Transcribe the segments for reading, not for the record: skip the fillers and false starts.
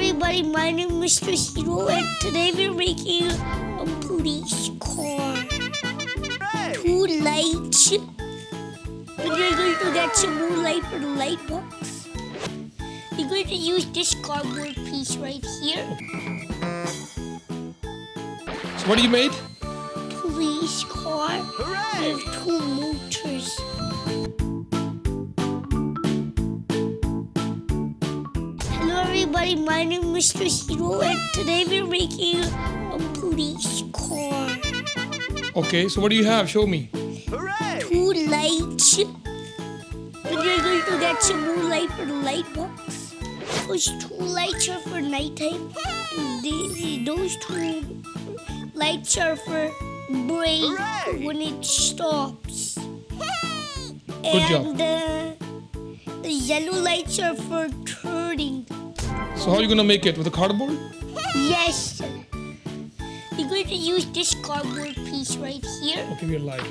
everybody, my name is Mr. Hero and today we're making a police car. Hey! Two lights. And we're going to get some more light for the light box. We're going to use this cardboard piece right here. So what you made? Police car Hooray! with two motors. Hello everybody, my name is Mr. Hero and today we're making a police car. Okay, so what do you have? Show me. Hooray! Two lights. And we're going to get some more light for the light box. Those two lights are for nighttime. Those two lights are for brake Hooray! when it stops. Good job. And the yellow lights are for turning. So how are you gonna make it? With a cardboard? Yes. We're going to use this cardboard piece right here. Okay, we're live.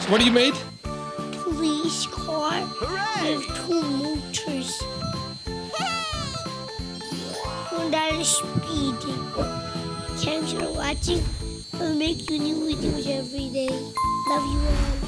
So what you made? Police car Hooray! with two motors. When that is speeding. Thanks for watching. I'll make you new videos every day. Love you all.